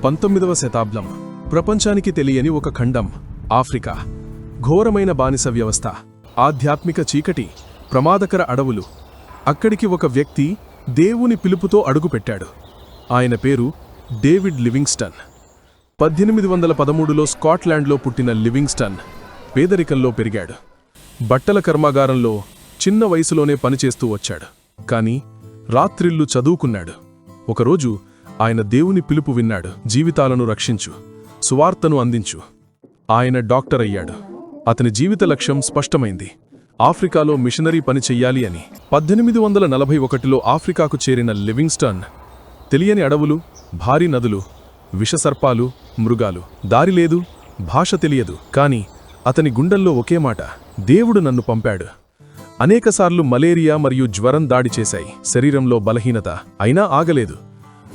19వ శతాబ్దం. ప్రపంచానికి తెలియని ఒక ఖండం ఆఫ్రికా. ఘోరమైన బానిస వ్యవస్థ, ఆధ్యాత్మిక చీకటి, ప్రమాదకర అడవులు. అక్కడికి ఒక వ్యక్తి దేవుని పిలుపుతో అడుగుపెట్టాడు. ఆయన పేరు డేవిడ్ లివింగ్స్టన్. 1813లో స్కాట్లాండ్లో పుట్టిన లివింగ్స్టన్ పేదరికంలో పెరిగాడు. బట్టల కర్మాగారంలో చిన్న వయసులోనే పనిచేస్తూ వచ్చాడు. కాని రాత్రిళ్ళు చదువుకున్నాడు. ఒకరోజు ఆయన దేవుని పిలుపు విన్నాడు. జీవితాలను రక్షించు, సువార్తను అందించు. ఆయన డాక్టర్ అయ్యాడు. అతని జీవిత లక్ష్యం స్పష్టమైంది: ఆఫ్రికాలో మిషనరీ పని చెయ్యాలి అని. 1841లో ఆఫ్రికాకు చేరిన లివింగ్స్టన్ తెలియని అడవులు, భారీ నదులు, విషసర్పాలు, మృగాలు. దారి లేదు, భాష తెలియదు. కాని అతని గుండెల్లో ఒకే మాట: దేవుడు నన్ను పంపాడు. అనేకసార్లు మలేరియా మరియు జ్వరం దాడి చేశాయి. శరీరంలో బలహీనత, అయినా ఆగలేదు.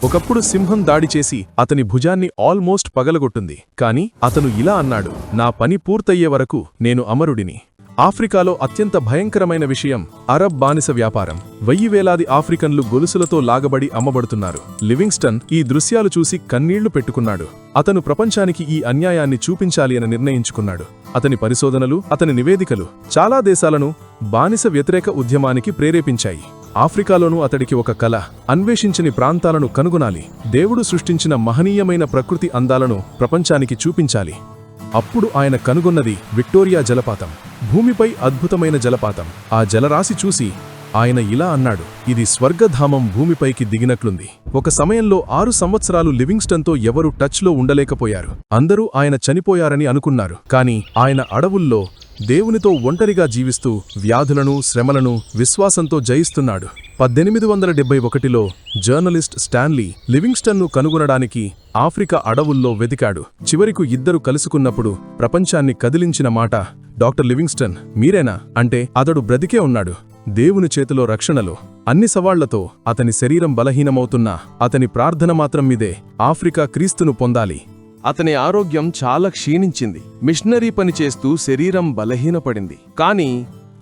ఒకప్పుడు సింహం దాడి చేసి అతని భుజాన్ని ఆల్మోస్ట్ పగలగొట్టింది. కాని అతను ఇలా అన్నాడు: నా పని పూర్తయ్యే వరకు నేను అమరుడిని. ఆఫ్రికాలో అత్యంత భయంకరమైన విషయం అరబ్ బానిస వ్యాపారం. 1000 వేలాది ఆఫ్రికన్లు గొలుసులతో లాగబడి అమ్మబడుతున్నారు. లివింగ్స్టన్ ఈ దృశ్యాలు చూసి కన్నీళ్లు పెట్టుకున్నాడు. అతను ప్రపంచానికి ఈ అన్యాయాన్ని చూపించాలి అని నిర్ణయించుకున్నాడు. అతని పరిశోధనలు, అతని నివేదికలు చాలా దేశాలను బానిస వ్యతిరేక ఉద్యమానికి ప్రేరేపించాయి. ఆఫ్రికాలోనూ అతడికి ఒక కల: అన్వేషించని ప్రాంతాలను కనుగొనాలి. దేవుడు సృష్టించిన మహనీయమైన ప్రకృతి అందాలను ప్రపంచానికి చూపించాలి. అప్పుడు ఆయన కనుగొన్నది విక్టోరియా జలపాతం. భూమిపై అద్భుతమైన జలపాతం. ఆ జలరాశి చూసి ఆయన ఇలా అన్నాడు: ఇది స్వర్గధామం భూమిపైకి దిగినట్లుంది. ఒక సమయంలో 6 సంవత్సరాలు లివింగ్స్టన్తో ఎవరూ టచ్లో ఉండలేకపోయారు. అందరూ ఆయన చనిపోయారని అనుకున్నారు. కాని ఆయన అడవుల్లో దేవునితో ఒంటరిగా జీవిస్తూ వ్యాధులను, శ్రమలను విశ్వాసంతో జయిస్తున్నాడు. 1871లో జర్నలిస్ట్ స్టాన్లీ లివింగ్స్టన్ను కనుగొనడానికి ఆఫ్రికా అడవుల్లో వెతికాడు. చివరకు ఇద్దరు కలుసుకున్నప్పుడు ప్రపంచాన్ని కదిలించిన మాట: డాక్టర్ లివింగ్స్టన్, మీరేనా? అంటే అతడు బ్రతికే ఉన్నాడు, దేవుని చేతిలో రక్షణలో. అన్ని సవాళ్లతో అతని శరీరం బలహీనమవుతున్నా అతని ప్రార్థన మాత్రం మీదే: ఆఫ్రికా క్రీస్తును పొందాలి. అతని ఆరోగ్యం చాలా క్షీణించింది. మిషనరీ పని చేస్తూ శరీరం బలహీనపడింది. కాని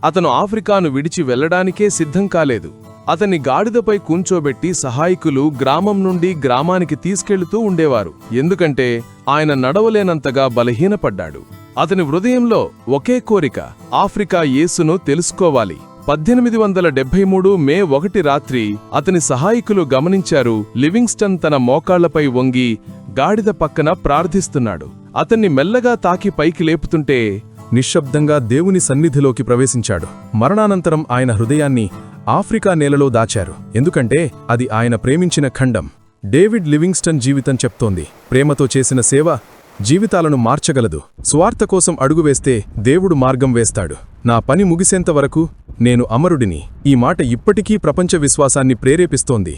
అతను ఆఫ్రికాను విడిచి వెళ్లడానికే సిద్ధం కాలేదు. అతన్ని గాడిదపై కూంచోబెట్టి సహాయకులు గ్రామం నుండి గ్రామానికి తీసుకెళ్తూ ఉండేవారు. ఎందుకంటే ఆయన నడవలేనంతగా బలహీనపడ్డాడు. అతని హృదయంలో ఒకే కోరిక: ఆఫ్రికా యేసును తెలుసుకోవాలి. 1873 మే 1 రాత్రి అతని సహాయకులు గమనించారు, లివింగ్స్టన్ తన మోకాళ్లపై వంగి గాడిద పక్కన ప్రార్థిస్తున్నాడు. అతన్ని మెల్లగా తాకి పైకి లేపుతుంటే నిశ్శబ్దంగా దేవుని సన్నిధిలోకి ప్రవేశించాడు. మరణానంతరం ఆయన హృదయాన్ని ఆఫ్రికా నేలలో దాచారు. ఎందుకంటే అది ఆయన ప్రేమించిన ఖండం. డేవిడ్ లివింగ్స్టన్ జీవితం చెప్తోంది: ప్రేమతో చేసిన సేవ జీవితాలను మార్చగలదు. స్వార్థ కోసం అడుగువేస్తే దేవుడు మార్గం వేస్తాడు. నా పని ముగిసేంతవరకు నేను అమరుడిని. ఈ మాట ఇప్పటికీ ప్రపంచ విశ్వాసాన్ని ప్రేరేపిస్తోంది.